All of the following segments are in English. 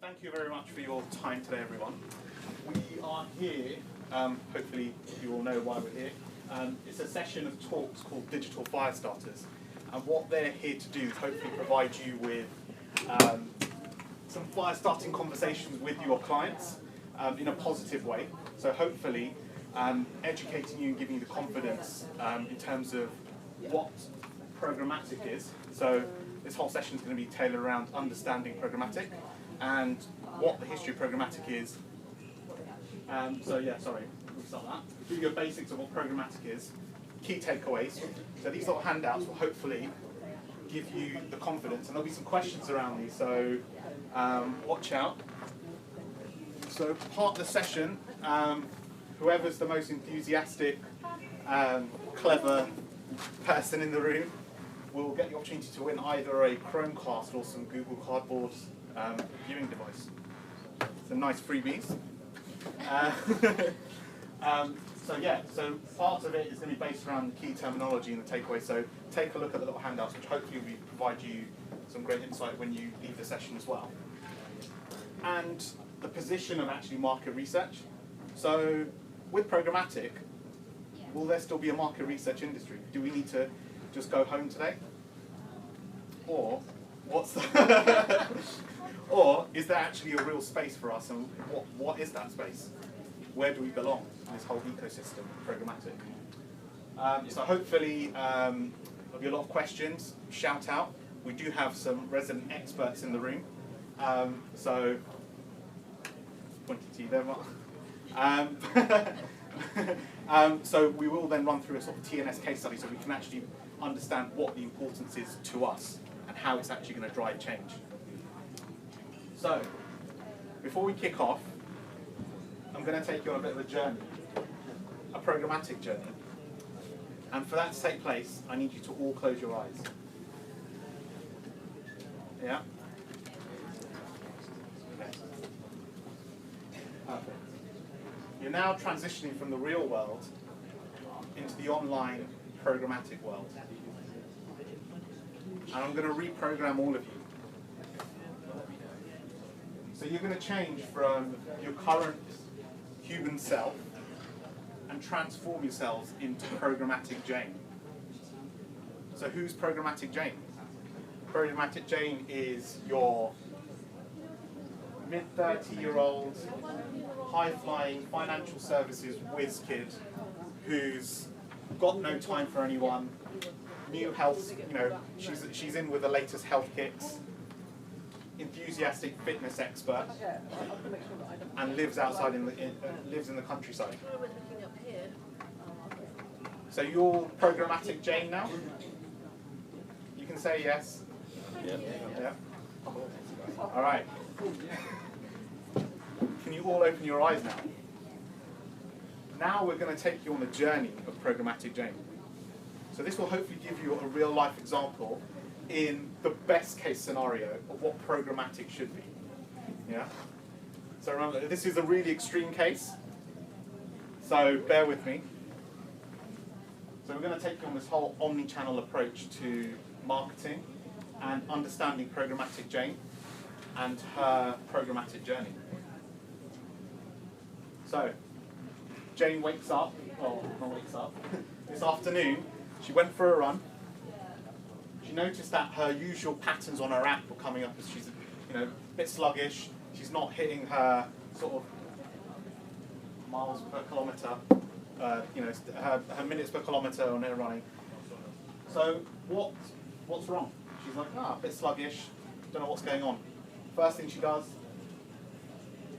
thank you very much for your time today, everyone. We are here, hopefully you all know why we're here. It's a session of talks called Digital Firestarters, and what they're here to do is hopefully provide you with some fire-starting conversations with your clients in a positive way. So hopefully educating you and giving you the confidence in terms of what programmatic is. So this whole session is going to be tailored around understanding programmatic and what the history of programmatic is. We'll start that. Give you the basics of what programmatic is, key takeaways. So these little handouts will hopefully give you the confidence, and there'll be some questions around these, so watch out. So part of the session, whoever's the most enthusiastic, clever person in the room will get the opportunity to win either a Chromecast or some Google Cardboard viewing device. So nice freebies. So part of it is going to be based around the key terminology and the takeaway. So take a look at the little handouts, which hopefully will provide you some great insight when you leave the session as well. And the position of actually market research. So with programmatic, will there still be a market research industry? Do we need to just go home today? Or what's the or is there actually a real space for us, and what is that space? Where do we belong in this whole ecosystem of programmatic? So hopefully there'll be a lot of questions. Shout out. We do have some resident experts in the room. So pointing to you there, Mark. So we will then run through a sort of TNS case study so we can actually understand what the importance is to us and how it's actually going to drive change. So before we kick off, I'm going to take you on a bit of a journey, a programmatic journey. And for that to take place, I need you to all close your eyes. Yeah? Okay. Perfect. You're now transitioning from the real world into the online programmatic world. And I'm going to reprogram all of you. So you're going to change from your current human self and transform yourselves into programmatic Jane. So who's programmatic Jane? Programmatic Jane is your mid-30-year-old, high-flying financial services whiz kid who's got no time for anyone, new health, she's in with the latest health kicks, enthusiastic fitness expert, and lives outside lives in the countryside. So you're programmatic Jane now? You can say yes. Yeah. All right. Can you all open your eyes now? Now we're going to take you on a journey of programmatic Jane. So this will hopefully give you a real life example in the best case scenario of what programmatic should be. Yeah? So remember, this is a really extreme case, so bear with me. So we're going to take you on this whole omni-channel approach to marketing and understanding programmatic Jane and her programmatic journey. So Jane wakes up, this afternoon. She went for a run. She noticed that her usual patterns on her app were coming up as she's a bit sluggish. She's not hitting her sort of miles per kilometre, her minutes per kilometre on her running. So what's wrong? She's like, a bit sluggish, don't know what's going on. First thing she does,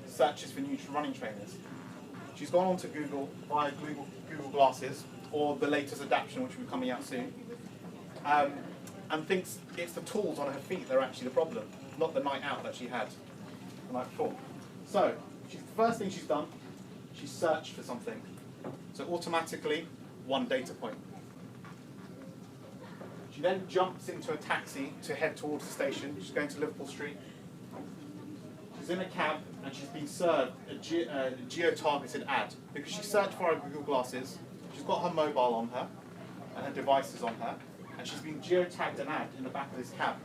searches for new running trainers. She's gone on to Google via Google Glasses, or the latest adaptation which will be coming out soon, and thinks it's the tools on her feet that are actually the problem, not the night out that she had the night before. So the first thing she's done, she's searched for something. So automatically, one data point. She then jumps into a taxi to head towards the station. She's going to Liverpool Street. She's in a cab and she's been served a geo-targeted ad because she searched for her Google Glasses. She's got her mobile on her and her devices on her, and she's been geo-tagged an ad in the back of this cab.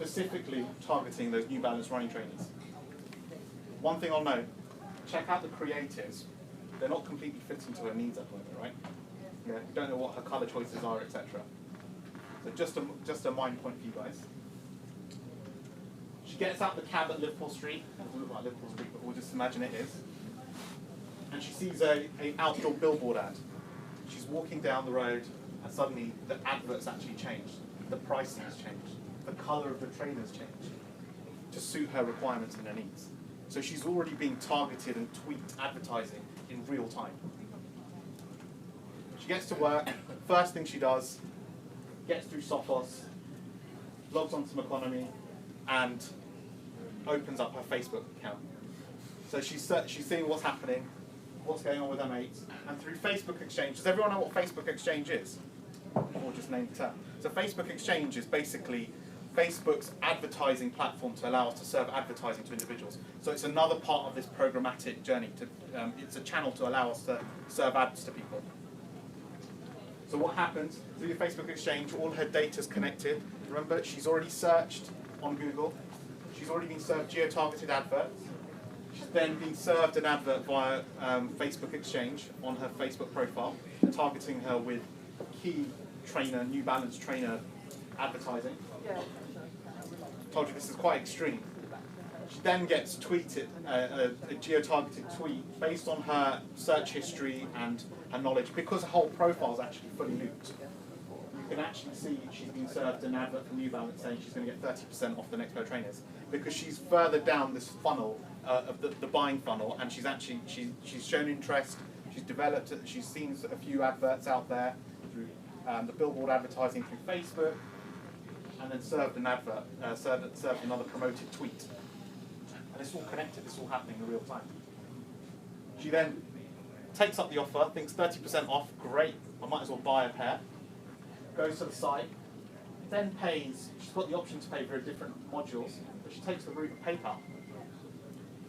specifically targeting those New Balance running trainers. One thing I'll note, check out the creatives. They're not completely fitting to her needs at the moment, right? Yeah, you don't know what her colour choices are, etc. So just a mind point for you guys. She gets out the cab at Liverpool Street. It doesn't look like Liverpool Street, but we'll just imagine it is. And she sees an outdoor billboard ad. She's walking down the road, and suddenly the advert's actually changed. The pricing has changed. The colour of the trainers changed to suit her requirements and her needs. So she's already being targeted and tweaked advertising in real time. She gets to work. First thing she does, gets through Sophos, logs onto Economy, and opens up her Facebook account. So she's seeing what's happening, what's going on with her mates, and through Facebook Exchange. Does everyone know what Facebook Exchange is? Or just name the term. So Facebook Exchange is basically Facebook's advertising platform to allow us to serve advertising to individuals. So it's another part of this programmatic journey. It's a channel to allow us to serve ads to people. So what happens through the Facebook Exchange? All her data's connected. Remember, she's already searched on Google. She's already been served geo-targeted adverts. She's then been served an advert via Facebook Exchange on her Facebook profile, targeting her with key trainer, New Balance trainer advertising. Told you this is quite extreme. She then gets tweeted, a geo-targeted tweet based on her search history and her knowledge, because her whole profile is actually fully looped. You can actually see she's been served an advert from New Balance saying she's going to get 30% off the next pair of trainers, because she's further down this funnel of the buying funnel, and she's shown interest. She's developed. She's seen a few adverts out there through the billboard advertising through Facebook, and then served an advert, served another promoted tweet. And it's all connected, it's all happening in real time. She then takes up the offer, thinks 30% off, great, I might as well buy a pair. Goes to the site, then pays, she's got the option to pay for different modules, but she takes the route of PayPal.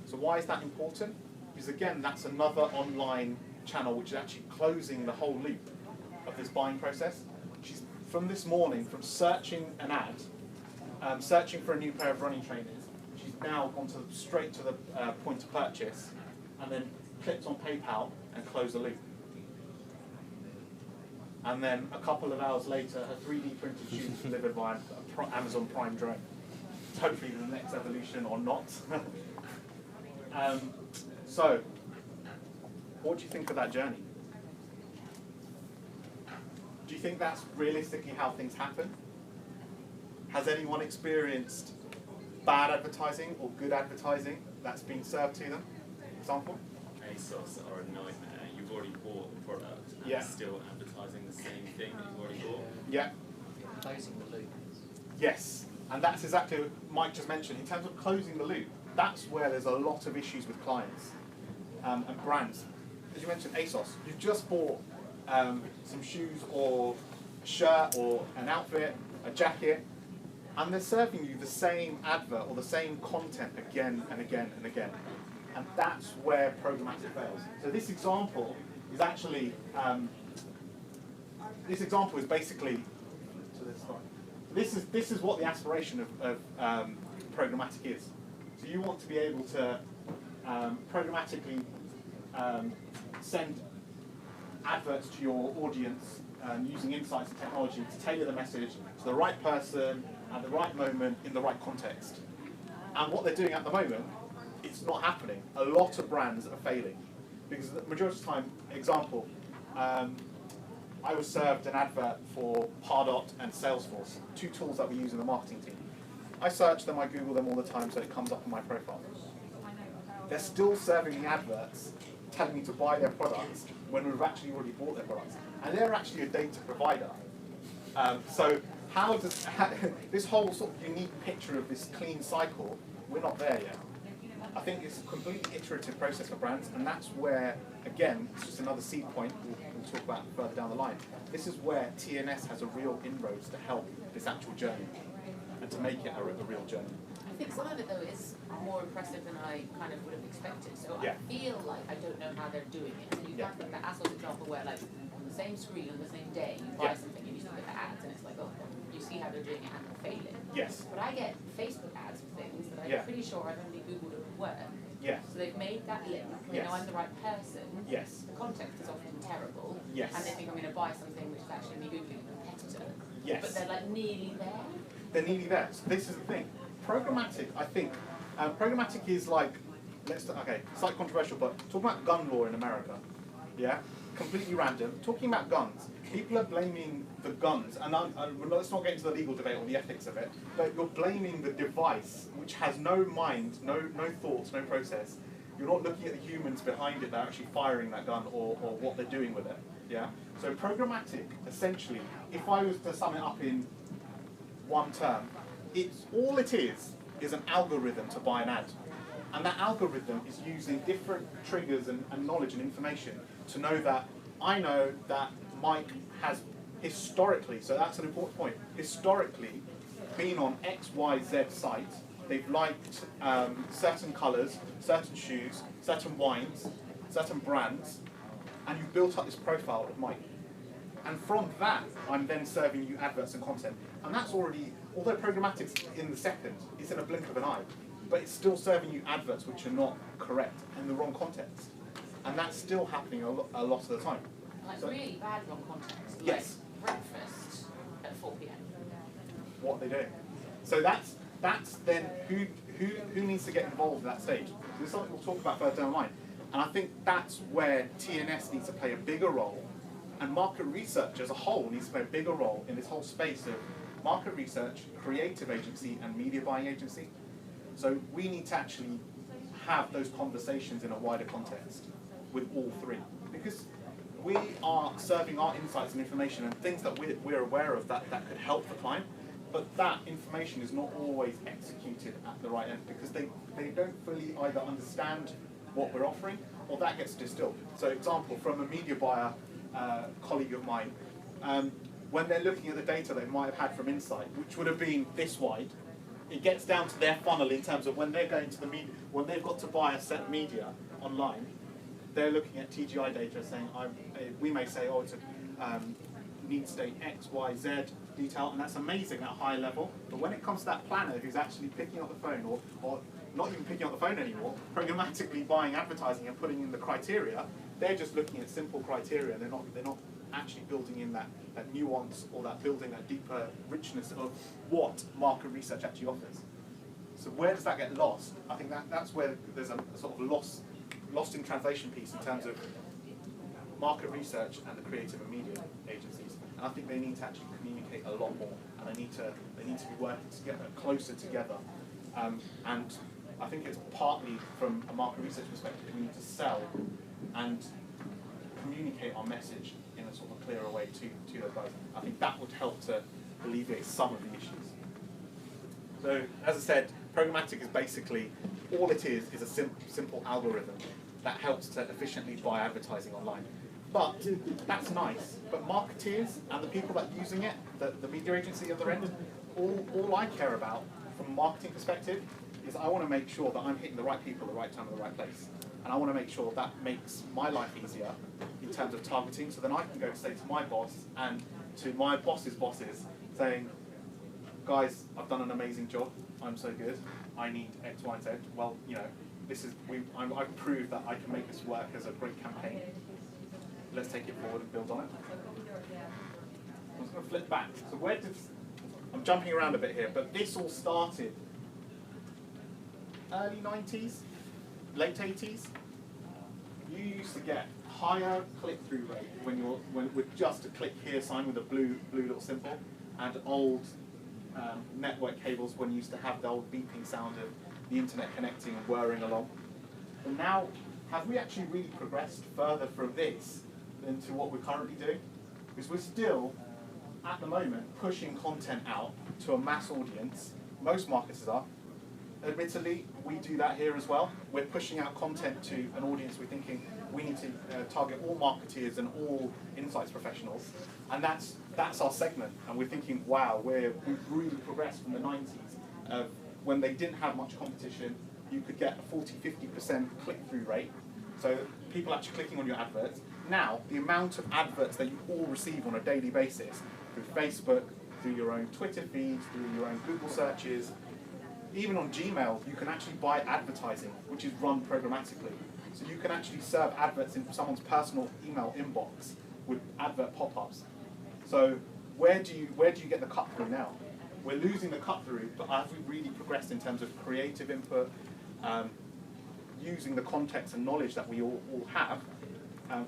So why is that important? Because again, that's another online channel which is actually closing the whole loop of this buying process. She's, from this morning, from searching an ad, searching for a new pair of running trainers, she's now gone straight to the point of purchase, and then clicked on PayPal and closed the loop. And then a couple of hours later, her 3D printed shoes delivered by Amazon Prime drone. Hopefully the next evolution or not. So, what do you think of that journey? Do you think that's realistically how things happen? Has anyone experienced bad advertising or good advertising that's been served to them? Example? ASOS are a nightmare. You've already bought the product and Yeah. still advertising the same thing that you've already bought. Yeah. Closing the loop. Yes. And that's exactly what Mike just mentioned. In terms of closing the loop, that's where there's a lot of issues with clients and brands. As you mentioned, ASOS. You've just bought some shoes or a shirt or an outfit, a jacket, and they're serving you the same advert or the same content again and again and again. And that's where programmatic fails. So this example is actually, basically, this is what the aspiration of programmatic is. So you want to be able to programmatically send adverts to your audience using insights and technology to tailor the message to the right person at the right moment in the right context. And what they're doing at the moment, it's not happening. A lot of brands are failing because the majority of the time, example, I was served an advert for Pardot and Salesforce, two tools that we use in the marketing team. I search them, I Google them all the time, so it comes up in my profile. They're still serving me adverts telling me to buy their products when we've actually already bought their products. And they're actually a data provider. So how does this whole sort of unique picture of this clean cycle, we're not there yet. I think it's a completely iterative process for brands, and that's where, again, it's just another seed point we'll talk about further down the line. This is where TNS has a real inroads to help this actual journey and to make it a real journey. I think some of it, though, is more impressive than I kind of would have expected. So Yeah. I feel like I don't know how they're doing it. So you have the ASOS example where, like, the same screen on the same day, you buy Yeah. something and you look at the ads and it's like, oh, you see how they're doing it and they're failing. Yes. But I get Facebook ads for things that I'm Yeah. pretty sure I've only Googled and work. Yes. So they've made that link, they Yes. know I'm the right person. Yes. The context is often terrible. Yes. And they think I'm going to buy something which is actually me Googling a competitor. Yes. But they're like nearly there. They're nearly there. So this is the thing. Programmatic, I think, programmatic is like, it's like controversial, but talking about gun law in America, yeah, completely random. Talking about guns, people are blaming the guns, and let's not get into the legal debate or the ethics of it, but you're blaming the device, which has no mind, no thoughts, no process. You're not looking at the humans behind it that are actually firing that gun or what they're doing with it, yeah? So programmatic, essentially, if I was to sum it up in one term, all it is an algorithm to buy an ad. And that algorithm is using different triggers and knowledge and information to know that I know that Mike has historically, so that's an important point, historically been on XYZ site. They've liked certain colours, certain shoes, certain wines, certain brands, and you've built up this profile of Mike. And from that, I'm then serving you adverts and content. And that's already, although programmatic's in the second, it's in a blink of an eye, but it's still serving you adverts which are not correct in the wrong context. And that's still happening a lot of the time. Like So- really bad wrong context. Like Yes. breakfast at 4 p.m. What they do. So that's then who needs to get involved at that stage. This is something we'll talk about further down the line. And I think that's where TNS needs to play a bigger role, and market research as a whole needs to play a bigger role in this whole space of market research, creative agency, and media buying agency. So we need to actually have those conversations in a wider context with all three, because we are serving our insights and information and things that we're aware of that could help the client, but that information is not always executed at the right end because they don't fully either understand what we're offering or that gets distilled. So example, from a media buyer colleague of mine, when they're looking at the data they might have had from Insight, which would have been this wide, it gets down to their funnel in terms of when they're going to the media, when they've got to buy a set of media online, they're looking at TGI data saying, we may say, oh, it's a need state X, Y, Z detail, and that's amazing at a high level, but when it comes to that planner who's actually picking up the phone, or not even picking up the phone anymore, programmatically buying advertising and putting in the criteria, they're just looking at simple criteria, they're not actually building in that nuance or that building that deeper richness of what market research actually offers. So where does that get lost? I think that's where there's a sort of lost in translation piece in terms of market research and the creative and media agencies. And I think they need to actually communicate a lot more, and they need to be working together, closer together. And I think it's partly from a market research perspective, we need to sell and communicate our message in a sort of clearer way to those guys. I think that would help to alleviate some of the issues. So, as I said, programmatic is basically, all it is a simple algorithm that helps to efficiently buy advertising online. But that's nice. But marketeers and the people that are using it, the media agency at the end, all I care about from a marketing perspective is I want to make sure that I'm hitting the right people at the right time at the right place. And I want to make sure that makes my life easier in terms of targeting, so then I can go say to my boss and to my boss's bosses saying, guys, I've done an amazing job, I'm so good, I need X, Y, and Z. Well, you know, I've proved that I can make this work as a great campaign. Let's take it forward and build on it. I'm just going to flip back. So I'm jumping around a bit here, but this all started early 90s, late 80s. You used to get higher click-through rate when with just a click here sign with a blue little symbol, and old network cables when you used to have the old beeping sound of the internet connecting and whirring along. And now, have we actually really progressed further from this than to what we're currently doing? Because we're still, at the moment, pushing content out to a mass audience. Most marketers are. Admittedly, we do that here as well. We're pushing out content to an audience. We're thinking we need to target all marketeers and all insights professionals, and that's our segment. And we're thinking, wow, we've really progressed from the 90s, when they didn't have much competition. You could get a 40-50% click-through rate, so people actually clicking on your adverts, now, the amount of adverts that you all receive on a daily basis through Facebook, through your own Twitter feeds, through your own Google searches, even on Gmail, you can actually buy advertising, which is run programmatically. So you can actually serve adverts in someone's personal email inbox with advert pop-ups. So where do you get the cut through now? We're losing the cut through, but as we really progressed in terms of creative input, using the context and knowledge that we all have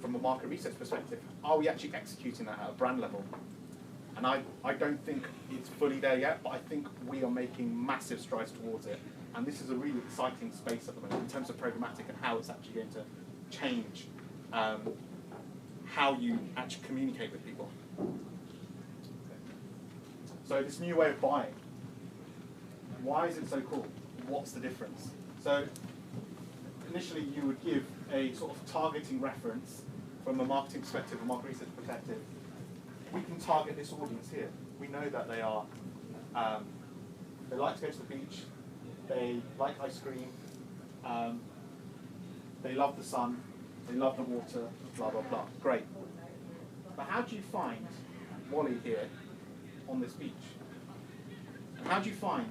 from a market research perspective, are we actually executing that at a brand level? And I don't think it's fully there yet, but I think we are making massive strides towards it. And this is a really exciting space at the moment in terms of programmatic and how it's actually going to change how you actually communicate with people. So this new way of buying, why is it so cool? What's the difference? So initially you would give a sort of targeting reference from a marketing perspective, a market research perspective. We can target this audience here. We know that they are, they like to go to the beach, they like ice cream, they love the sun, they love the water, blah, blah, blah. Great. But how do you find Wally here on this beach? And how do you find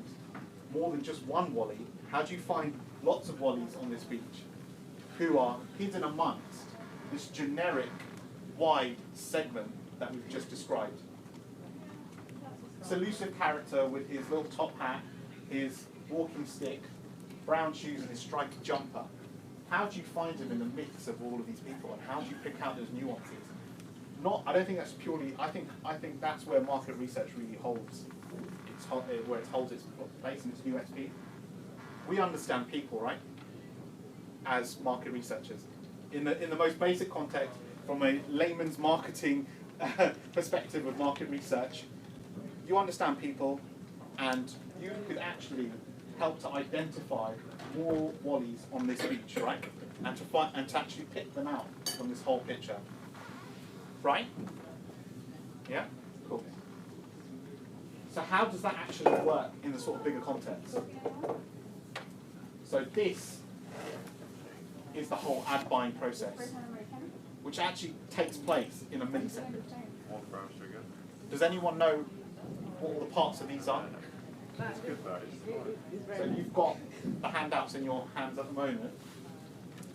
more than just one Wally? How do you find lots of Wallies on this beach who are hidden amongst this generic, wide segment that we've just described? This elusive character with his little top hat, his walking stick, brown shoes and his striped jumper. How do you find him in the mix of all of these people, and how do you pick out those nuances? I don't think that's purely. I think that's where market research really holds its place in its USP. We understand people, right? As market researchers, in the most basic context, from a layman's marketing perspective of market research, you understand people, and you could actually help to identify more Wallies on this beach, right? And to actually pick them out from this whole picture, right? Yeah, cool. So how does that actually work in the sort of bigger context? So this is the whole ad buying process, which actually takes place in a millisecond. Does anyone know what all the parts of these are? So you've got the handouts in your hands at the moment.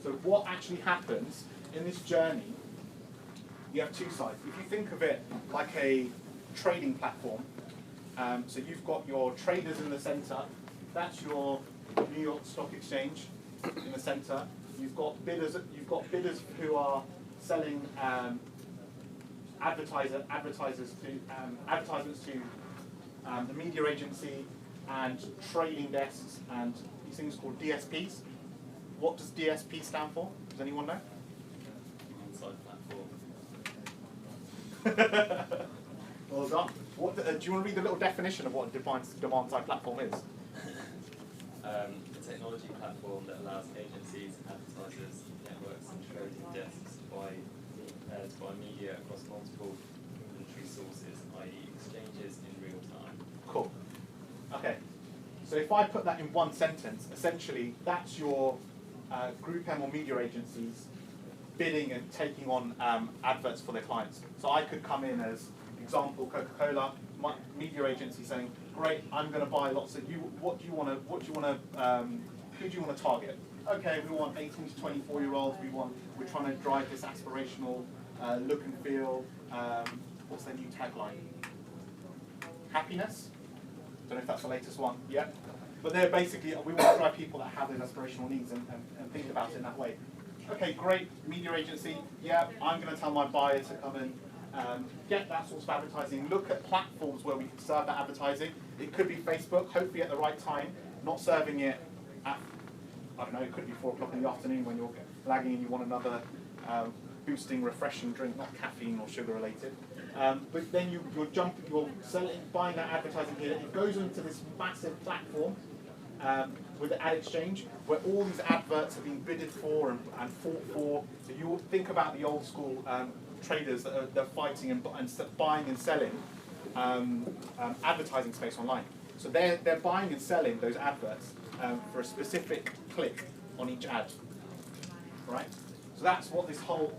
So what actually happens in this journey, you have two sides. If you think of it like a trading platform, so you've got your traders in the center, that's your New York Stock Exchange in the center. You've got bidders who are selling advertisements to the media agency and trading desks and these things called DSPs. What does DSP stand for? Does anyone know? On-site platform. Well done. Do you want to read the little definition of what a demand-side platform is? A technology platform that allows agencies, advertisers, networks, and trading desks to buy media across multiple inventory sources, i.e. exchanges in real time. Cool. Okay. So if I put that in one sentence, essentially that's your Group M or media agencies bidding and taking on adverts for their clients. So I could come in as example Coca-Cola, my media agency saying, great, I'm going to buy lots of you. Who do you want to target? Okay, we want 18 to 24-year-olds. We're trying to drive this aspirational look and feel. What's their new tagline? Happiness. Don't know if that's the latest one. Yeah. But they're basically, we want to drive people that have those aspirational needs and think about it in that way. Okay, great, media agency. Yeah, I'm going to tell my buyer to come and get that sort of advertising. Look at platforms where we can serve that advertising. It could be Facebook, hopefully at the right time, not serving it at, I don't know, it could be 4 o'clock in the afternoon when you're lagging and you want another boosting, refreshing drink, not caffeine or sugar related. But then you're buying that advertising here. It goes into this massive platform with the ad exchange, where all these adverts have been bidded for and fought for. So you think about the old school traders that are fighting and buying and selling advertising space online. So they're buying and selling those adverts for a specific click on each ad, right? So that's what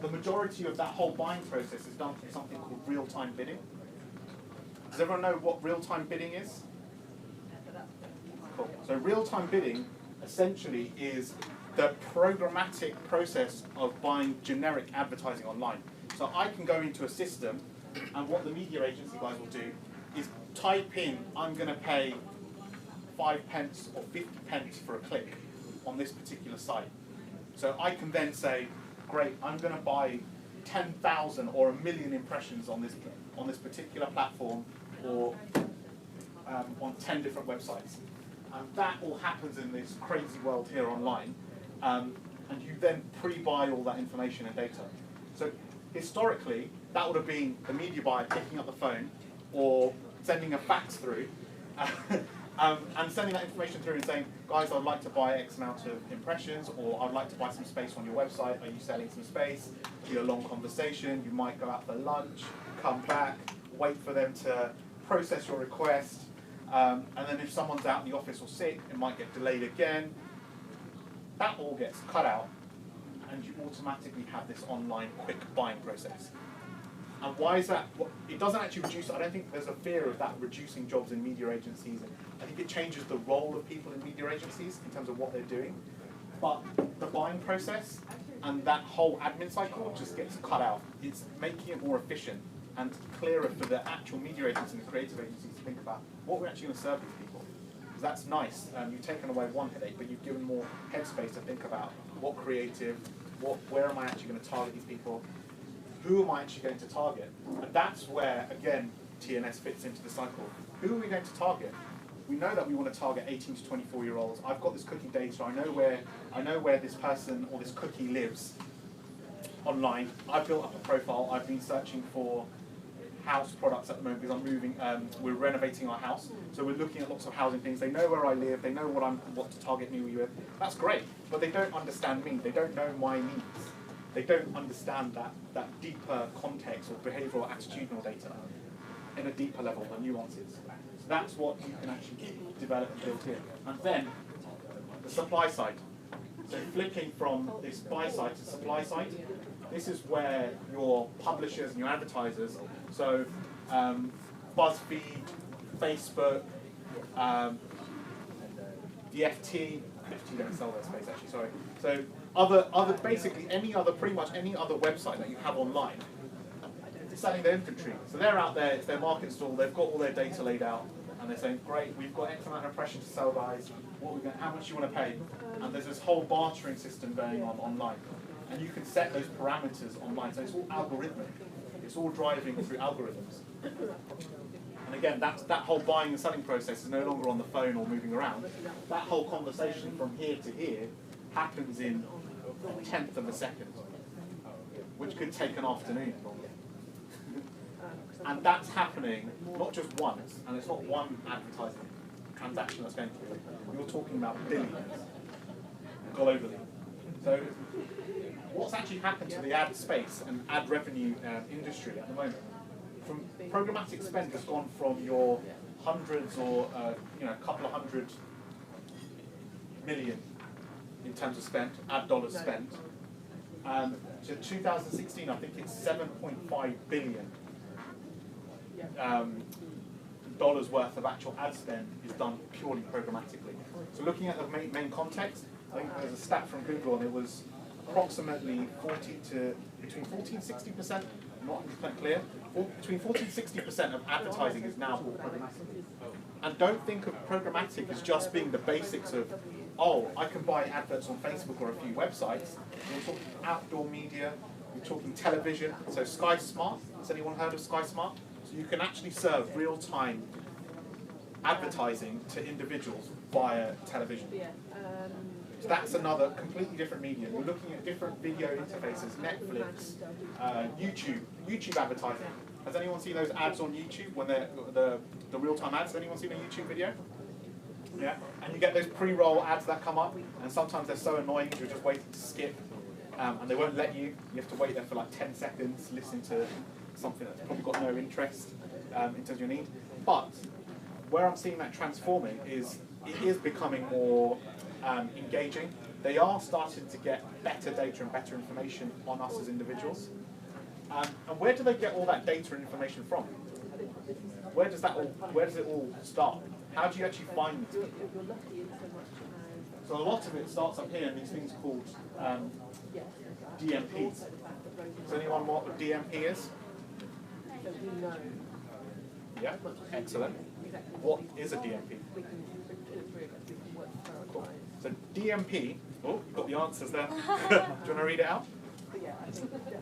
the majority of that whole buying process is done through something called real-time bidding. Does everyone know what real-time bidding is? Cool. So real-time bidding essentially is the programmatic process of buying generic advertising online. So I can go into a system, and what the media agency guys will do is type in, I'm going to pay 5 pence or 50 pence for a click on this particular site. So I can then say, great, I'm going to buy 10,000 or 1 million impressions on this particular platform, or on 10 different websites. And that all happens in this crazy world here online. And you then pre-buy all that information and data. So historically, that would have been the media buyer picking up the phone or sending a fax through and sending that information through and saying, guys, I'd like to buy X amount of impressions, or I'd like to buy some space on your website. Are you selling some space? Do a long conversation. You might go out for lunch, come back, wait for them to process your request. And then if someone's out in the office or sick, it might get delayed again. That all gets cut out, and you automatically have this online quick buying process. And why is that? It doesn't actually reduce, I don't think there's a fear of that reducing jobs in media agencies. I think it changes the role of people in media agencies in terms of what they're doing. But the buying process and that whole admin cycle just gets cut out. It's making it more efficient and clearer for the actual media agencies and the creative agencies to think about what we're actually going to serve these people. Because that's nice. You've taken away one headache, but you've given more headspace to think about what creative, where am I actually going to target these people, who am I actually going to target? And that's where, again, TNS fits into the cycle. Who are we going to target? We know that we want to target 18 to 24-year-olds. I've got this cookie data. I know where this person or this cookie lives online. I've built up a profile. I've been searching for house products at the moment because I'm moving. We're renovating our house, so we're looking at lots of housing things. They know where I live. They know what to target me with. That's great, but they don't understand me. They don't know my needs. They don't understand that deeper context or behavioural attitudinal data in a deeper level, the nuances. So that's what you can actually develop and build here. And then the supply side. So flipping from this buy side to supply side, this is where your publishers and your advertisers, so BuzzFeed, Facebook, the FT don't sell their space actually, sorry. So other basically pretty much any other website that you have online is selling their inventory. So they're out there, it's their market stall, they've got all their data laid out, and they're saying, great, we've got X amount of impressions to sell, guys, how much do you want to pay? And there's this whole bartering system going on online. And you can set those parameters online, so it's all algorithmic. It's all driving through algorithms. And again, that whole buying and selling process is no longer on the phone or moving around. That whole conversation from here to here happens in a tenth of a second, which could take an afternoon. And that's happening not just once, and it's not one advertising transaction that's going through. You're talking about billions globally. So what's actually happened to the ad space and ad revenue industry at the moment? From programmatic spend has gone from your hundreds or a couple of hundred million in terms of spent, ad dollars spent. To 2016, I think it's 7.5 billion dollars worth of actual ad spend is done purely programmatically. So looking at the main context, I think there's a stat from Google, and it was approximately between 40 and 60%, I'm not 100% clear, between 40 and 60% of advertising is now programmatic. And don't think of programmatic as just being the basics of, oh, I can buy adverts on Facebook or a few websites. We're talking outdoor media, we're talking television. So Sky Smart, has anyone heard of Sky Smart? So you can actually serve real-time advertising to individuals via television. So that's another completely different medium. We're looking at different video interfaces, Netflix, YouTube advertising. Has anyone seen those ads on YouTube when they're the real-time ads? Has anyone seen a YouTube video? Yeah. And you get those pre-roll ads that come up, and sometimes they're so annoying you're just waiting to skip, and they won't let you. You have to wait there for like 10 seconds, listening to something that's probably got no interest in terms of your need. But where I'm seeing that transforming is it is becoming more engaging. they are starting to get better data and better information on us as individuals. And where do they get all that data and information from? Where does it all start? How do you actually find these people? So a lot of it starts up here in these things called DMPs. Does anyone know what a DMP is? Yeah, excellent. What is a DMP? Cool. So DMP, oh, you've got the answers there. Do you want to read it out?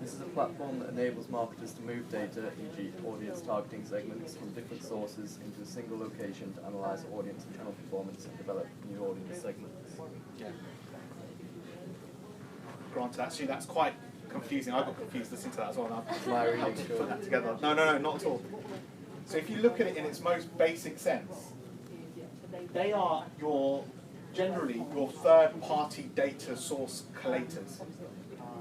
This is a platform that enables marketers to move data, e.g. audience targeting segments, from different sources into a single location to analyze audience and channel performance and develop new audience segments. Yeah. Granted, actually, that's quite confusing. I got confused listening to that as well. And I've helped to put that together. No, not at all. So if you look at it in its most basic sense, they are generally your third-party data source collators.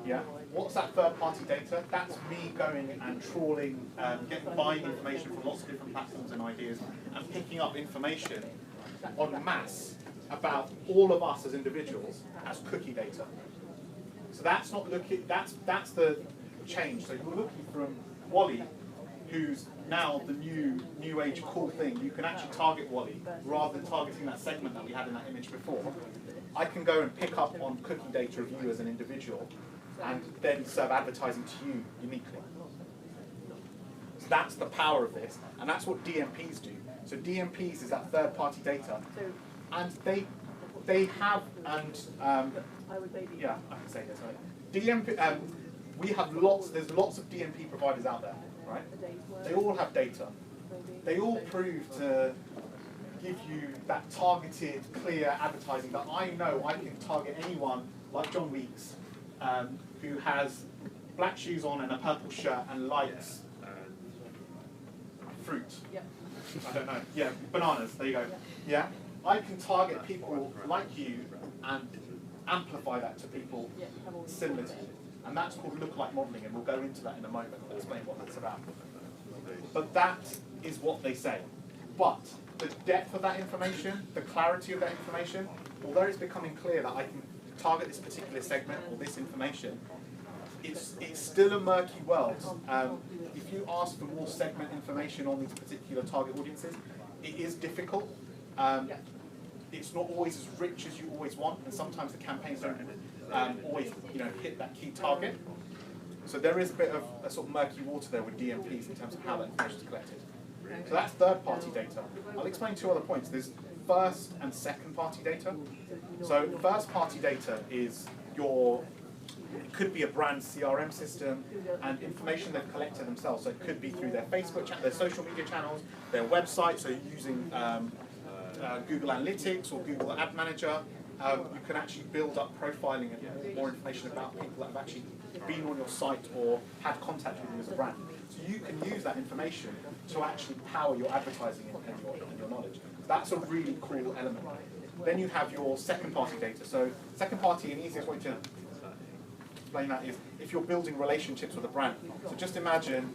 Yeah. What's that third-party data? That's me going and trawling, buying information from lots of different platforms and ideas, and picking up information en masse about all of us as individuals as cookie data. So that's not looking. That's the change. So you're looking from Wally, who's now the new age cool thing. You can actually target Wally rather than targeting that segment that we had in that image before. I can go and pick up on cookie data of you as an individual, and then serve advertising to you uniquely. So that's the power of this, and that's what DMPs do. So DMPs is that third-party data, and they have, and yeah, I can say this, right? DMP, we have there's lots of DMP providers out there, right? They all have data. They all prove to give you that targeted, clear advertising that I know I can target anyone like John Weeks, who has black shoes on and a purple shirt and likes fruit. I don't know. Yeah, bananas. There you go. Yeah, I can target people like you and amplify that to people similar to you. And that's called lookalike modeling, and we'll go into that in a moment and explain what that's about. But that is what they say. But the depth of that information, the clarity of that information, although it's becoming clear that I can target this particular segment or this information, it's still a murky world. If you ask for more segment information on these particular target audiences, it is difficult. It's not always as rich as you always want, and sometimes the campaigns don't always hit that key target. So there is a bit of a sort of murky water there with DMPs in terms of how that information is collected. So that's third-party data. I'll explain two other points. There's first and second-party data. So first-party data is it could be a brand CRM system and information they've collected themselves. So it could be through their Facebook channel, their social media channels, their website. So using Google Analytics or Google Ad Manager, you can actually build up profiling and more information about people that have actually been on your site or had contact with you as a brand. So you can use that information to actually power your advertising and your knowledge. That's a really cool element. Then you have your second-party data. So second-party, an easiest way to explain that is if you're building relationships with a brand. So just imagine,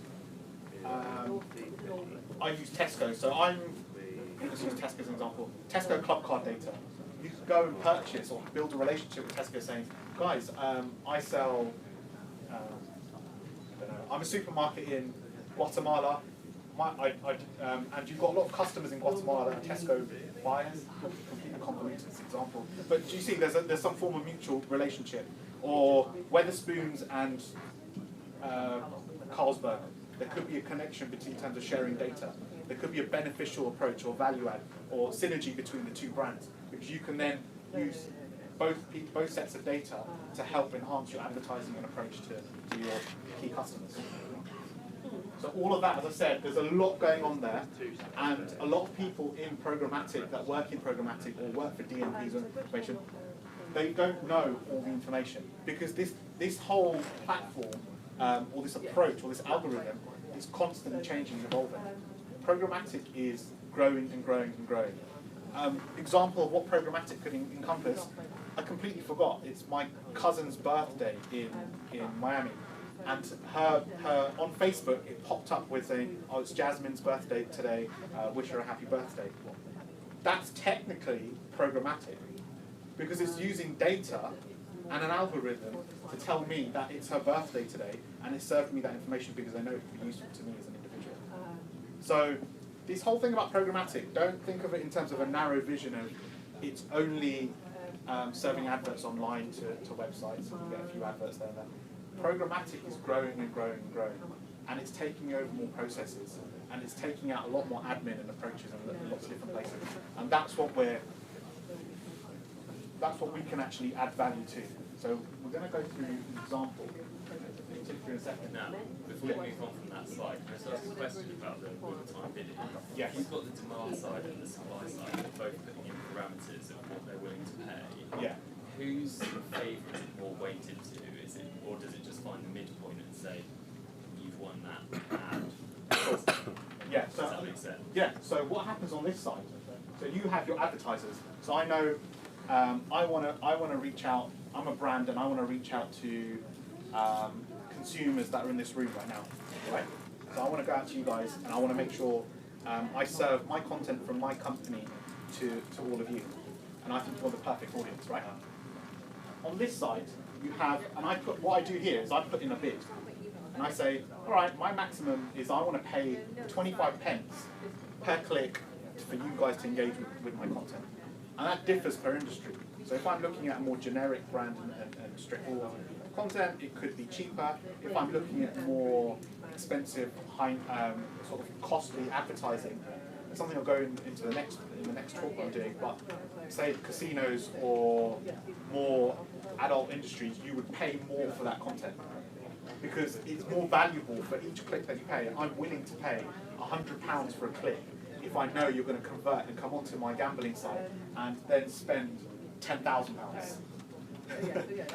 I use Tesco. So let's use Tesco as an example. Tesco club card data. You could go and purchase or build a relationship with Tesco saying, guys, I sell, I don't know, I'm a supermarket in Guatemala, and you've got a lot of customers in Guatemala that are Tesco buyers. Completely complementary this example. But do you see there's some form of mutual relationship? Or Wetherspoons and Carlsberg. There could be a connection between in terms of sharing data. There could be a beneficial approach or value add or synergy between the two brands, because you can then use both sets of data to help enhance your advertising and approach to your key customers. So all of that, as I said, there's a lot going on there, and a lot of people in programmatic that work in programmatic or work for DMPs or information, they don't know all the information, because this whole platform or this approach or this algorithm is constantly changing and evolving. Programmatic is growing and growing and growing. Example of what programmatic could encompass, I completely forgot. It's my cousin's birthday in Miami, and her on Facebook it popped up with saying, "Oh, it's Jasmine's birthday today. Wish her a happy birthday." That's technically programmatic, because it's using data and an algorithm to tell me that it's her birthday today, and it's serving me that information because I know it can be useful to me as an individual. So this whole thing about programmatic, don't think of it in terms of a narrow vision of it's only serving adverts online to websites and you get a few adverts there and there. Programmatic is growing and growing and growing, and it's taking over more processes, and it's taking out a lot more admin and approaches in lots of different places. And that's what we can actually add value to. So we're going to go through an example. In a second. Now, before we move on from that slide, can I just ask a question about the real-time bidding? Yes. You've got the demand side and the supply side, they're both putting in parameters of what they're willing to pay. Yeah. Whose favour is it more weighted to? Is it, or does it just find the midpoint and say, you've won that, and Yeah. does that make sense? Yeah. So what happens on this side? So you have your advertisers. So I know I want to reach out. I'm a brand, and I want to reach out to consumers that are in this room right now, right? So I want to go out to you guys, and I want to make sure I serve my content from my company to all of you, and I think you're the perfect audience, right? On this side, you have, and what I do here is I put in a bid, and I say, all right, my maximum is I want to pay 25 pence per click for you guys to engage with my content, and that differs per industry. So if I'm looking at a more generic brand and straightforward content, it could be cheaper. If I'm looking at more expensive, high, sort of costly advertising, it's something I'll go into in the next talk I'm doing. But say casinos or more adult industries, you would pay more for that content because it's more valuable for each click that you pay. I'm willing to pay £100 for a click if I know you're going to convert and come onto my gambling site and then spend £10,000.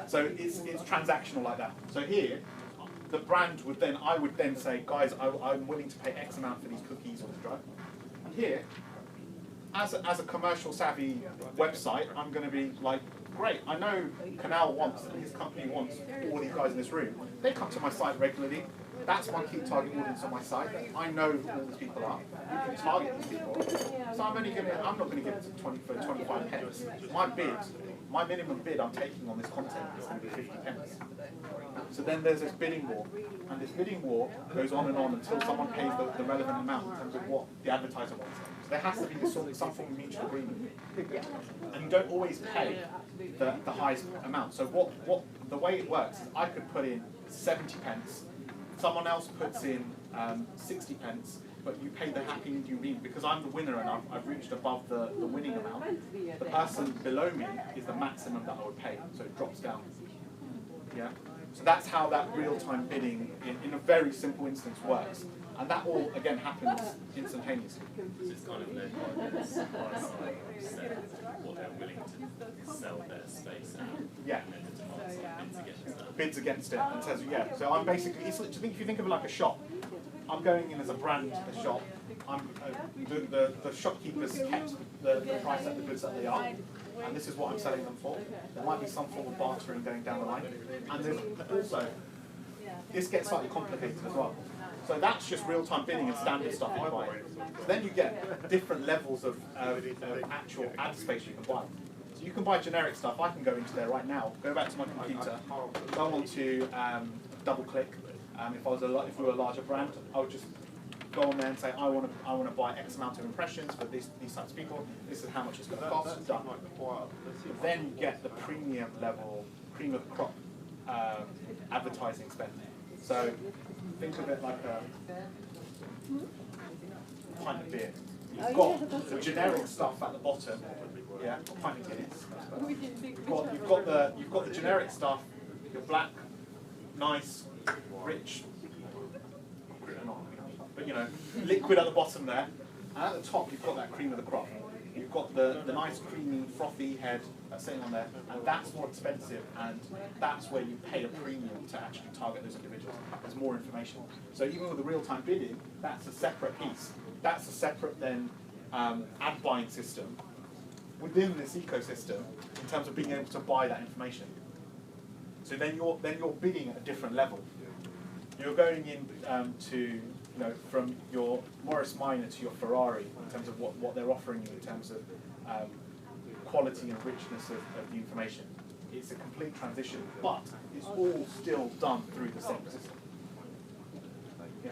So it's transactional like that. So here, the brand would then, I would then say, guys, I'm willing to pay X amount for these cookies or this drug. And here, as a commercial savvy website, I'm going to be like, great, I know Kunal wants, and his company wants all these guys in this room. They come to my site regularly. That's my key target audience on my site. I know who all these people are. You can target these people. So I'm not going to give it to 25 pence. My minimum bid I'm taking on this content is going to be 50 pence. So then there's this bidding war, and this bidding war goes on and on until someone pays the relevant amount in terms of what the advertiser wants. So there has to be some form of mutual agreement, and you don't always pay the highest amount. So what the way it works is I could put in 70 pence, someone else puts in 60 pence, but you pay the happy medium because I'm the winner and I've reached above the winning amount. The person below me is the maximum that I would pay, so it drops down. Yeah. So that's how that real-time bidding, in a very simple instance, works, and that all again happens instantaneously. So it's kind of led by the supply side instead of what they're willing to sell their space at. Yeah. And then the demand side bids against that. Bids against it and says, yeah. So I'm basically, if you think of it like a shop, I'm going in as a brand, a shop. The shopkeepers kept the price at the goods that they are, and this is what I'm selling them for. There might be some form of bartering going down the line, and there's also this gets slightly complicated as well. So that's just real-time bidding and standard stuff you buy. So then you get different levels of actual ad space you can buy. So you can buy generic stuff. I can go into there right now. Go back to my computer. Go on to DoubleClick. If we were a larger brand, I would just go on there and say I want to buy X amount of impressions for these types of people. This is how much it's going to cost. Done. Then you get the premium level, cream of the crop advertising spend. So think of it like a pint of beer. You've got the generic stuff at the bottom. Yeah, a pint of Guinness. You've got the generic stuff. Your black, nice, rich, but liquid at the bottom there, and at the top you've got that cream of the crop. You've got the nice creamy frothy head that's sitting on there, and that's more expensive, and that's where you pay a premium to actually target those individuals. There's more information. So even with the real-time bidding, that's a separate piece. That's a separate then ad buying system within this ecosystem in terms of being able to buy that information. So then you're bidding at a different level. You're going in to from your Morris Minor to your Ferrari in terms of what they're offering you in terms of quality and richness of the information. It's a complete transition, but it's all still done through the same system. Yeah.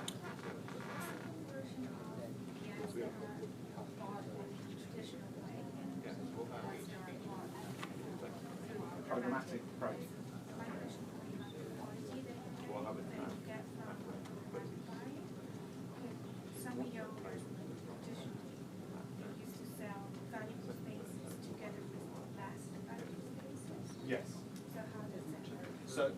Programmatic approach. Some of your traditional used to sell valuable spaces together with less valuable spaces. Yes. So how does that work? So,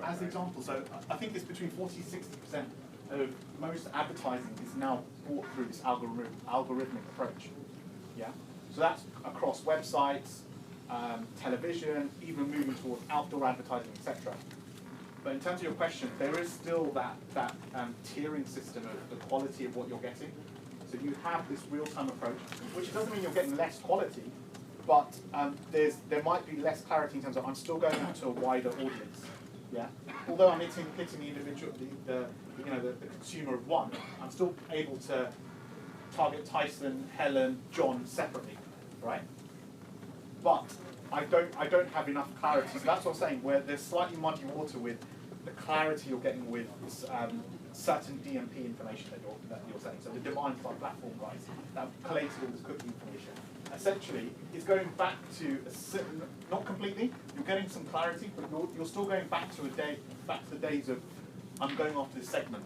as an example, so I think it's between 40–60% of most advertising is now brought through this algorithmic approach. Yeah. So that's across websites, television, even moving towards outdoor advertising, etc. But in terms of your question, there is still that tiering system of the quality of what you're getting. So you have this real-time approach, which doesn't mean you're getting less quality, but there might be less clarity in terms of I'm still going out to a wider audience. Yeah. Although I'm hitting the individual, the consumer of one, I'm still able to target Tyson, Helen, John separately, right? But I don't have enough clarity. So that's what I'm saying, where there's slightly muddy water with the clarity you're getting with certain DMP information that you're saying. So the demand-side platform guys that collated all this cookie information. Essentially, it's going back to not completely. You're getting some clarity, but you're still going back to the days of I'm going after this segment.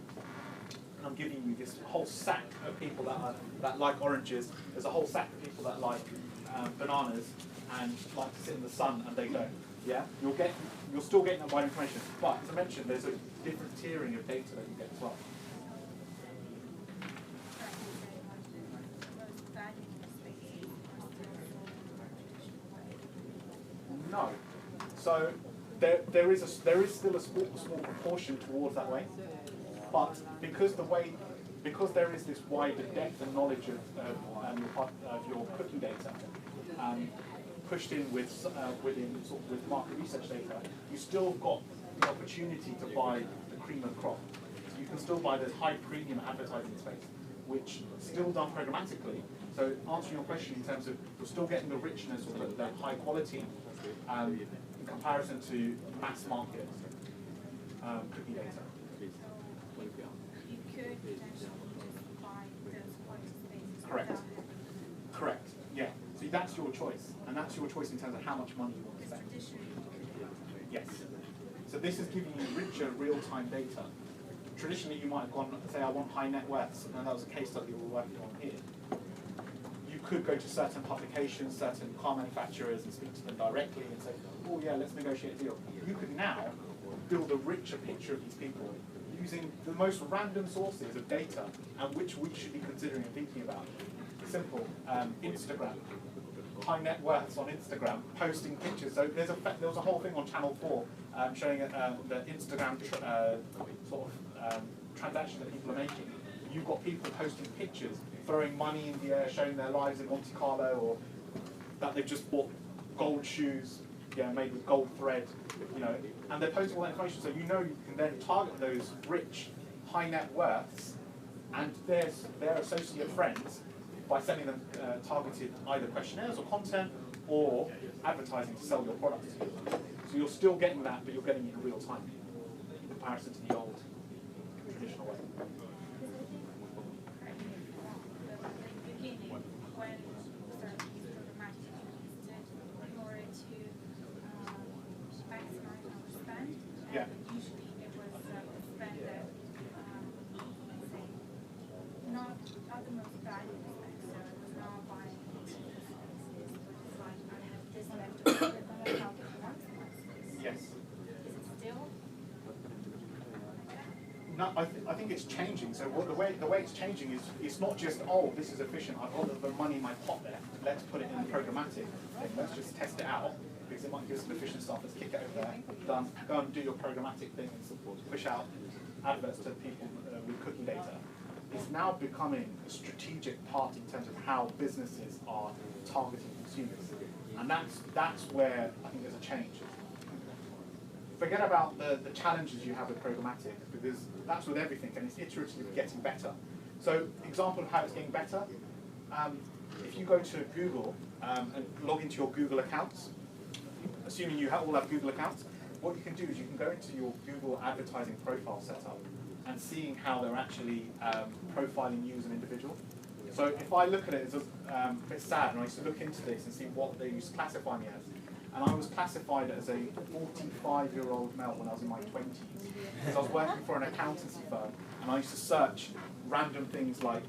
And I'm giving you this whole sack of people that like oranges. There's a whole sack of people that like bananas and like to sit in the sun, and they don't. Yeah, you're still getting that wide information, but as I mentioned, there's a different tiering of data that you get as well. No, so there is still a small proportion towards that way, but because there is this wider depth and knowledge of your cookie data. Pushed in with market research data, you still got the opportunity to buy the cream of crop. So you can still buy this high premium advertising space, which is still done programmatically. So answering your question in terms of you're still getting the richness or the high quality in comparison to mass market cookie data. You could potentially just buy those quality spaces. Correct. Correct. Yeah. So that's your choice, and that's your choice in terms of how much money you want to spend. Yes. So this is giving you richer real-time data. Traditionally, you might have gone, say, I want high net worths, and that was a case study we were working on here. You could go to certain publications, certain car manufacturers, and speak to them directly and say, oh yeah, let's negotiate a deal. You could now build a richer picture of these people using the most random sources of data and which we should be considering and thinking about. Simple. Instagram. High net worths on Instagram, posting pictures. So there was a whole thing on Channel 4 showing the Instagram transaction that people are making. You've got people posting pictures, throwing money in the air, showing their lives in Monte Carlo, or that they've just bought gold shoes, made with gold thread, and they're posting all that information. So you can then target those rich, high net worths and their associate friends by sending them targeted either questionnaires or content or advertising to sell your products to you. So you're still getting that, but you're getting it in real time in comparison to the old traditional way. Yeah. Usually it was spent that, say, not the most valuable spend, so it was not buying spaces, but it's like I have this left over, but I have one space. Yes. Is it still? No, I think it's changing. So the way it's changing is it's not just, oh, this is efficient, I've got the money in my pot there, let's put it in the programmatic thing, let's just test it out, because it might give some efficient stuff, let's kick it over there, done, go and do your programmatic thing and push out adverts to people with cookie data. It's now becoming a strategic part in terms of how businesses are targeting consumers. And that's where I think there's a change. Forget about the challenges you have with programmatic, because that's with everything, and it's iteratively getting better. So, example of how it's getting better, if you go to Google and log into your Google accounts, assuming you all have Google accounts, what you can do is you can go into your Google advertising profile setup and seeing how they're actually profiling you as an individual. So if I look at it, it's a bit sad, and I used to look into this and see what they used to classify me as. And I was classified as a 45-year-old male when I was in my 20s. Because I was working for an accountancy firm, and I used to search random things like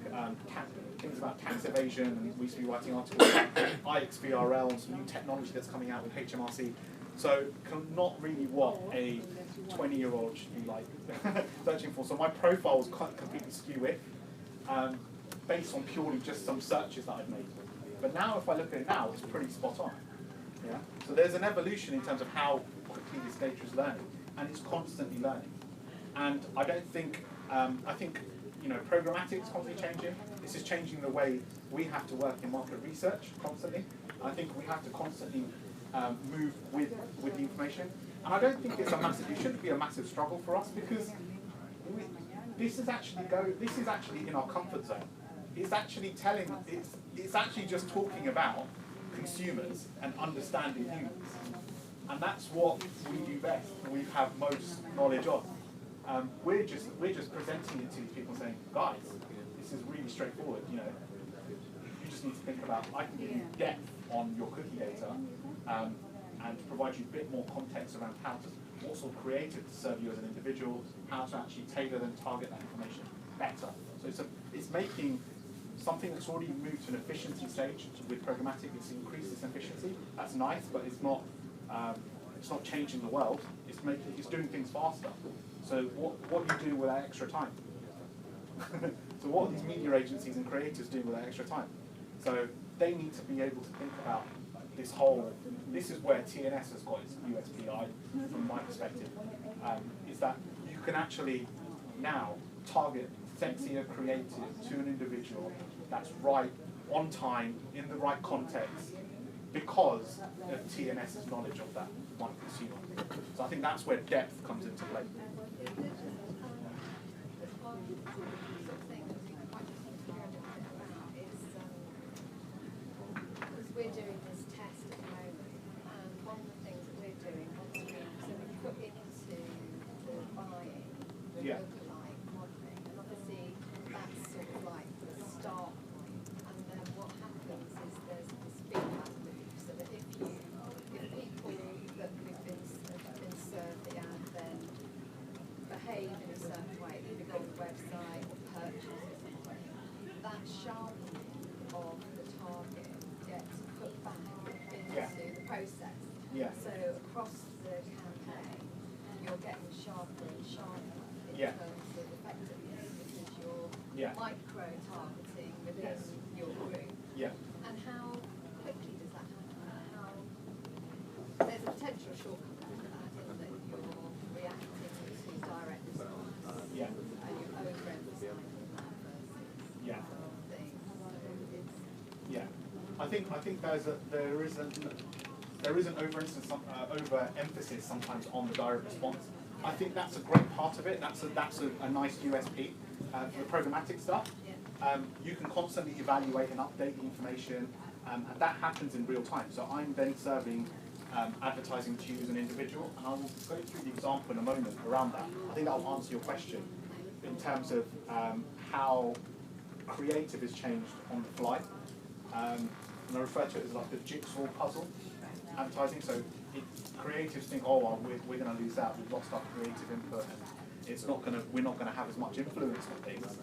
things about tax evasion, and we used to be writing articles about IXBRL and some new technology that's coming out with HMRC. So not really what a 20-year-old should be like searching for. So my profile was completely skew-if, based on purely just some searches that I've made. But now if I look at it now, it's pretty spot on. Yeah? So there's an evolution in terms of how quickly this data is learning, and it's constantly learning. And I don't think, I think, programmatic is constantly changing. This is changing the way we have to work in market research constantly. I think we have to constantly move with the information. And I don't think it's it shouldn't be a massive struggle for us, because this is actually in our comfort zone. It's actually it's actually just talking about consumers and understanding humans, and that's what we do best. We have most knowledge of. We're just presenting it to these people, saying, guys, this is really straightforward. You just need to think about. I can give you depth on your cookie data, and provide you a bit more context around what sort of creative to serve you as an individual, how to actually tailor and target that information better. So it's making something that's already moved to an efficiency stage with programmatic. It's increased its efficiency. That's nice, but it's not changing the world. It's doing things faster. So what do you do with that extra time? So what are these media agencies and creators doing with that extra time? So they need to be able to think about this is where TNS has got its USP, from my perspective, is that you can actually now target sexier creative to an individual that's right, on time, in the right context, because of TNS's knowledge of that one consumer. So I think that's where depth comes into play. We're doing this test at the moment, and one of the things that we're doing, we put into the buying the lookalike modelling, and obviously that's sort of like the start point, and then what happens is there's this feedback loop, so that if people that have been served the ad then behave in a certain way, either go to the website or purchase or something, that sharpening of the target gets put back into the process. Yeah. So across the campaign, you're getting sharper and sharper in terms of effectiveness, because you're micro-targeting within your group. Yeah. And how quickly does that happen? There's a potential shortcoming to that, in that you're reacting to direct response, and you're overemphasizing that versus other things. So Yeah. I think there is an overemphasis sometimes on the direct response. I think that's a great part of it. That's a nice USP for the programmatic stuff. You can constantly evaluate and update the information, and that happens in real time. So I'm then serving advertising to you as an individual, and I will go through the example in a moment around that. I think that will answer your question in terms of how creative has changed on the fly. And I refer to it as like the jigsaw puzzle advertising. So creatives think, oh, well, we're going to lose out. We've lost our creative input, and we're not going to have as much influence on things.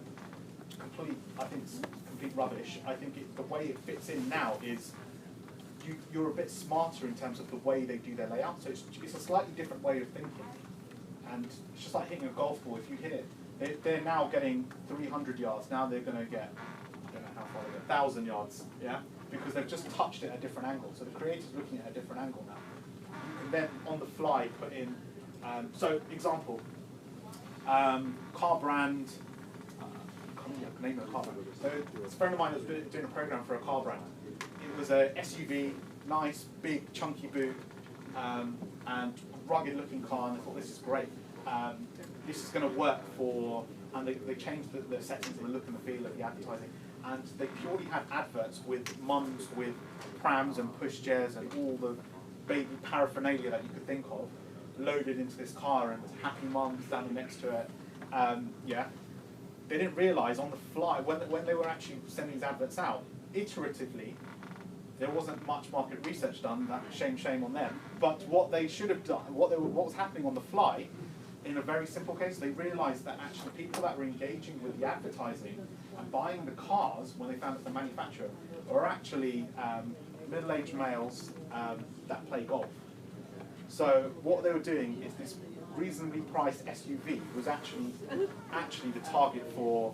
I think it's complete rubbish. I think the way it fits in now is you're a bit smarter in terms of the way they do their layout. So it's a slightly different way of thinking, and it's just like hitting a golf ball. If you hit it, they're now getting 300 yards. Now they're going to get, I don't know how far they get, 1,000 yards. Yeah. Because they've just touched it at a different angle. So the creator's looking at a different angle now. You can then, on the fly, put in, so example, car brand, I can't name a car brand. So it's a friend of mine that was doing a program for a car brand. It was a SUV, nice, big, chunky boot, and rugged looking car, and I thought, this is great. This is going to work for, and they changed the settings and the look and the feel of the advertising. and they purely had adverts with mums with prams and pushchairs and all the baby paraphernalia that you could think of loaded into this car, and happy mums standing next to it. Yeah, they didn't realise on the fly when they were actually sending these adverts out iteratively. There wasn't much market research done. That shame on them. But what they should have done, what was happening on the fly, in a very simple case, they realised that actually people that were engaging with the advertising and buying the cars when they found that the manufacturer were actually middle-aged males that play golf. So what they were doing is this reasonably priced SUV was actually the target for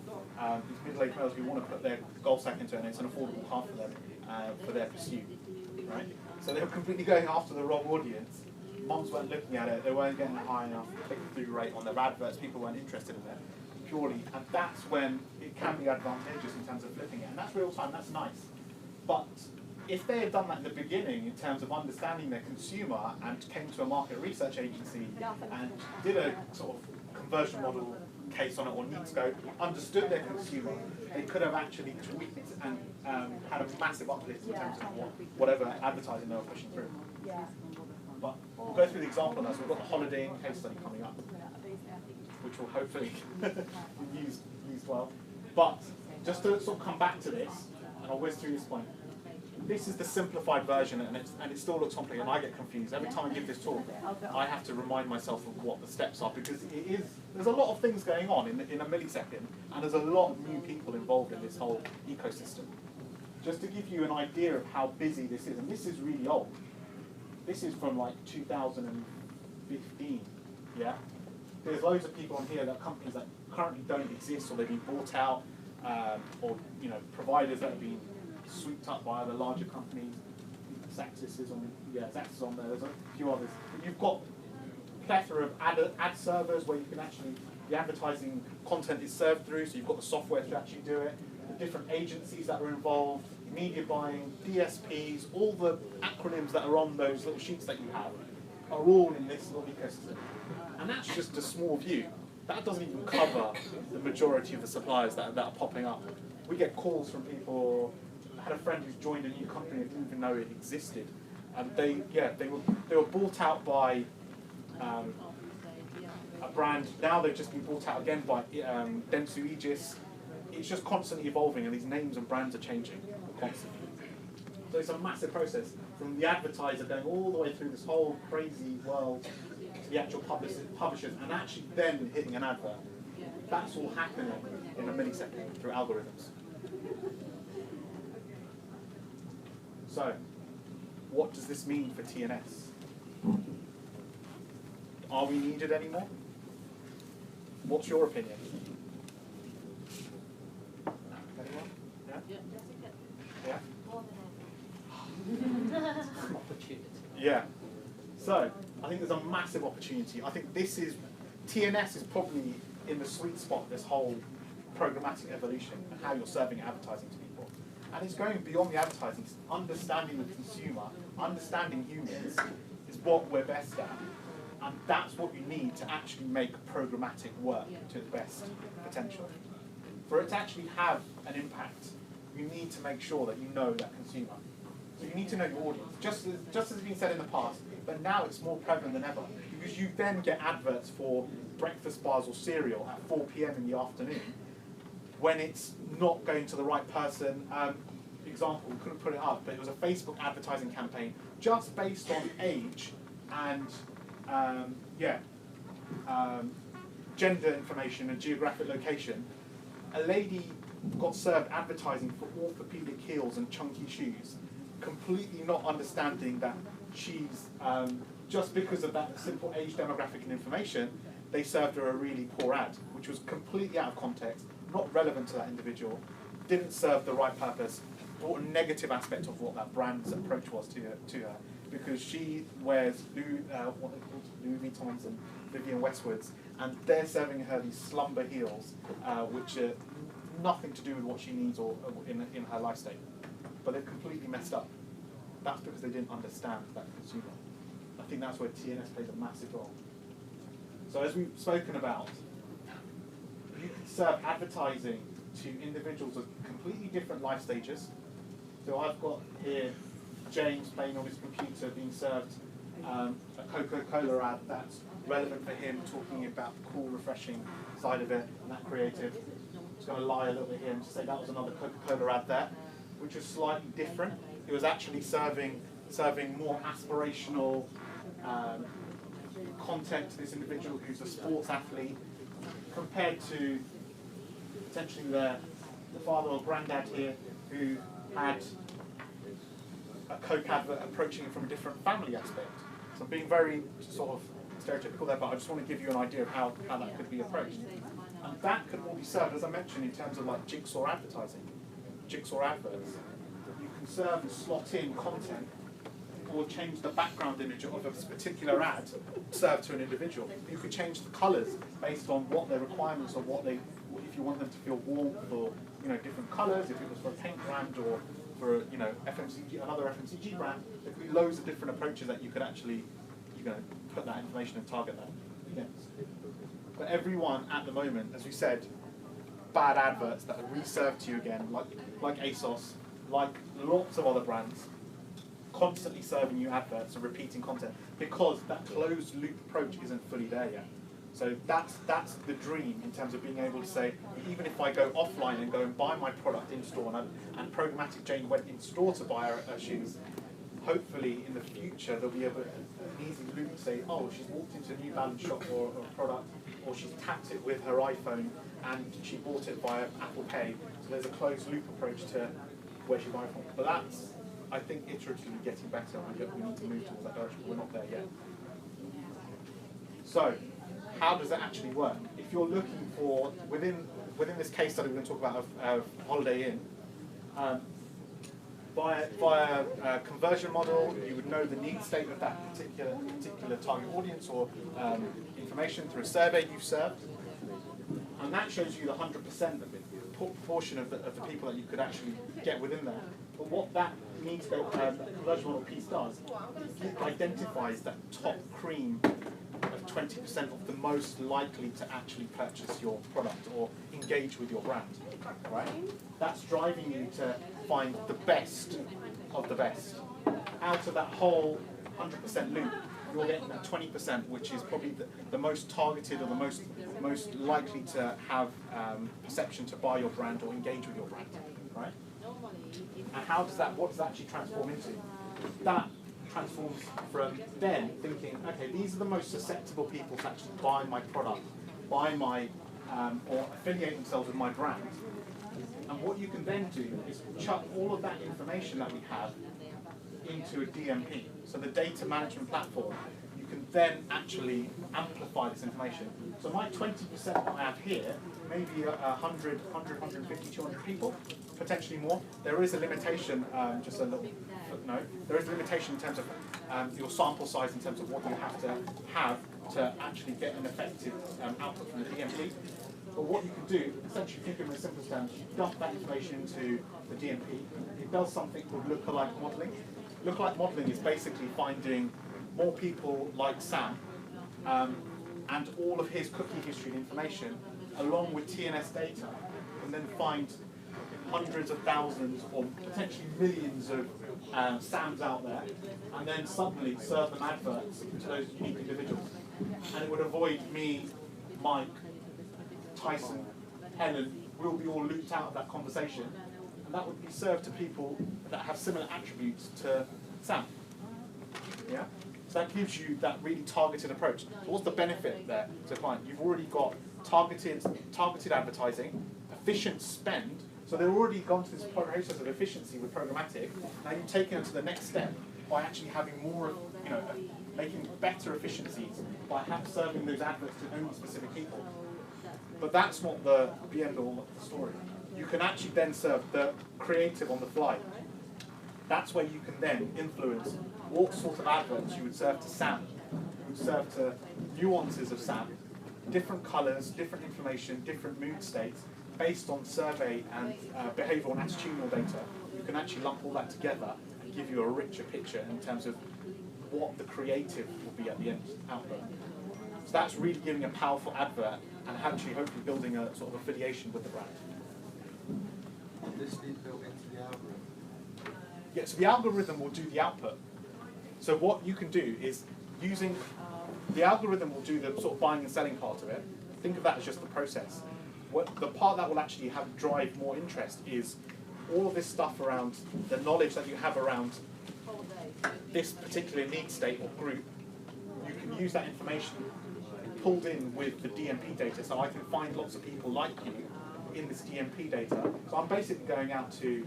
these middle-aged males who want to put their golf sack into it, and it's an affordable car for them for their pursuit, right? So they were completely going after the wrong audience. Mums weren't looking at it, they weren't getting a high enough click-through rate on their adverts, people weren't interested in it purely, and that's when it can be advantageous in terms of flipping it, and that's real time, that's nice. But if they had done that in the beginning in terms of understanding their consumer and came to a market research agency and did a sort of conversion model case on it or need scope, understood their consumer, they could have actually tweaked and had a massive uplift in terms of whatever advertising they were pushing through. But we'll go through the example now. So we've got the holiday Inn case study coming up, which will hopefully be used well. But just to sort of come back to this, and I'll whiz through this point. This is the simplified version, and it still looks complicated, and I get confused. Every time I give this talk, I have to remind myself of what the steps are, because there's a lot of things going on in a millisecond, and there's a lot of new people involved in this whole ecosystem. Just to give you an idea of how busy this is, and this is really old. This is from like 2015, yeah? There's loads of people on here that are companies that currently don't exist, or they've been bought out, or providers that have been swept up by other larger companies. Xaxis is on, Xaxis is on there. There's a few others. But you've got a plethora of ad servers where you can actually, the advertising content is served through, so you've got the software to actually do it. The different agencies that are involved, media buying, DSPs, all the acronyms that are on those little sheets that you have are all in this little ecosystem. And that's just a small view. That doesn't even cover the majority of the suppliers that are popping up. We get calls from people. I had a friend who's joined a new company and didn't even know it existed, and they were bought out by a brand. Now they've just been bought out again by Dentsu Aegis. It's just constantly evolving, and these names and brands are changing constantly. So it's a massive process from the advertiser going all the way through this whole crazy world to the actual publishers, and actually then hitting an advert. That's all happening in a millisecond through algorithms. So, what does this mean for TNS? Are we needed anymore? What's your opinion? Anyone? Yeah? Yeah? Opportunity. Yeah. So, I think there's a massive opportunity. I think TNS is probably in the sweet spot of this whole programmatic evolution and how you're serving advertising to people. And it's going beyond the advertising. Understanding the consumer, understanding humans is what we're best at. And that's what you need to actually make programmatic work to its best potential. For it to actually have an impact, you need to make sure that you know that consumer. So you need to know your audience, just as has been said in the past, but now it's more prevalent than ever. Because you then get adverts for breakfast bars or cereal at 4 p.m. in the afternoon, when it's not going to the right person. Example, we couldn't put it up, but it was a Facebook advertising campaign just based on age and gender information and geographic location. A lady got served advertising for orthopedic heels and chunky shoes, completely not understanding that she's, just because of that simple age demographic and information, they served her a really poor ad, which was completely out of context, not relevant to that individual, didn't serve the right purpose, brought a negative aspect of what that brand's approach was to her, because she wears Louis Vuittons and Vivienne Westwoods, and they're serving her these slumber heels, which are nothing to do with what she needs or in her life state. But they've completely messed up. That's because they didn't understand that consumer. I think that's where TNS plays a massive role. So as we've spoken about, you can serve advertising to individuals of completely different life stages. So I've got here James playing on his computer being served a Coca-Cola ad that's relevant for him, talking about the cool, refreshing side of it, and that creative. I'm just going to lie a little bit here and just say that was another Coca-Cola ad there, which was slightly different. It was actually serving more aspirational content to this individual who's a sports athlete, compared to potentially the father or granddad here who had a Coke advert approaching it from a different family aspect. So I'm being very sort of stereotypical there, but I just want to give you an idea of how that could be approached. And that could all be served, as I mentioned, in terms of like jigsaw advertising, jigsaw adverts. You can serve and slot in content or change the background image of a particular ad served to an individual. You could change the colours based on what their requirements or if you want them to feel warm or different colours, if it was for a paint brand or for FMCG, another FMCG brand. There could be loads of different approaches that you could actually put that information and target that against. But everyone at the moment, as we said, bad adverts that are reserved to you again, like ASOS, like lots of other brands, constantly serving you adverts and repeating content because that closed loop approach isn't fully there yet. So that's the dream in terms of being able to say, even if I go offline and go and buy my product in store, and programmatic Jane went in store to buy her shoes, hopefully in the future there'll be an easy loop to say, oh, she's walked into a New Balance shop or a product, or she's tapped it with her iPhone and she bought it via Apple Pay. So there's a closed loop approach to where she buys from. But that's, I think, iteratively getting better. We need to move towards that direction. We're not there yet. So, how does that actually work? If you're looking for, within this case study we're going to talk about of Holiday Inn, via a conversion model, you would know the need state of that particular target audience or information through a survey you've served, and that shows you the 100% proportion of the people that you could actually get within there. But what that needs conversion model piece does, it identifies that top cream of 20% of the most likely to actually purchase your product or engage with your brand, right? That's driving you to find the best of the best. Out of that whole 100% loop, you're getting that 20%, which is probably the most targeted or the most likely to have perception to buy your brand or engage with your brand, right? And what does that actually transform into? That transforms from then thinking, okay, these are the most susceptible people to actually buy my product, buy my, or affiliate themselves with my brand. And what you can then do is chuck all of that information that we have into a DMP. So the data management platform, you can then actually amplify this information. So my 20% that I have here, maybe 100, 150, 200 people, potentially more. There is a limitation, just a little footnote, there is a limitation in terms of your sample size, in terms of what you have to actually get an effective output from the DMP. But what you can do, essentially think of it in simple terms, you dump that information into the DMP. It does something called lookalike modeling. Lookalike modeling is basically finding more people like Sam and all of his cookie history and information along with TNS data, and then find hundreds of thousands or potentially millions of Sams out there, and then suddenly serve them adverts to those unique individuals. And it would avoid me, Mike, Tyson, Helen, we'll be all looped out of that conversation, and that would be served to people that have similar attributes to Sam. Yeah? So that gives you that really targeted approach. So what's the benefit there to the client? You've already got targeted advertising, efficient spend, so they've already gone to this process of efficiency with programmatic. Now you've taken it to the next step by actually having more, making better efficiencies by serving those adverts to only specific people. But that's not the end all of the story. You can actually then serve the creative on the fly. That's where you can then influence what sort of adverts you would serve to Sam. You would serve to nuances of Sam, different colours, different information, different mood states, based on survey and behavioural and attitudinal data. You can actually lump all that together and give you a richer picture in terms of what the creative will be at the end output. So that's really giving a powerful advert and actually hopefully building a sort of affiliation with the brand. this be built into the algorithm? Yeah, so the algorithm will do the output. So what you can do is using the algorithm will do the sort of buying and selling part of it. Think of that as just the process. The part that will actually drive more interest is all of this stuff around the knowledge that you have around this particular need state or group. You can use that information pulled in with the DMP data. So I can find lots of people like you in this DMP data. So I'm basically going out to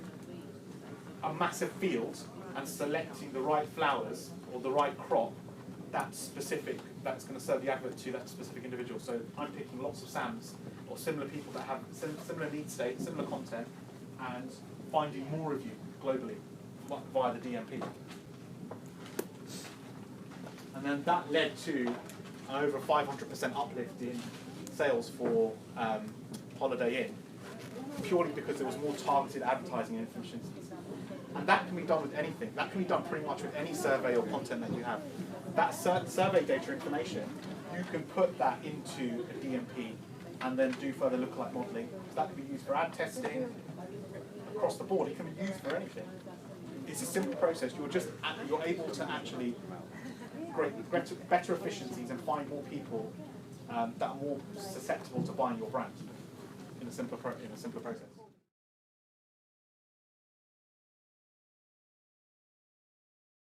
a massive field and selecting the right flowers or the right crop that's specific, that's going to serve the advert to that specific individual. So I'm picking lots of SAMs or similar people that have similar need state, similar content, and finding more of you globally via the DMP. And then that led to an over 500% uplift in sales for Holiday Inn, purely because there was more targeted advertising and efficiencies. And that can be done with anything. That can be done pretty much with any survey or content that you have. That survey data information, you can put that into a DMP and then do further lookalike modeling. So that can be used for ad testing across the board. It can be used for anything. It's a simple process. You're able to actually create better efficiencies and find more people that are more susceptible to buying your brand in a simpler process.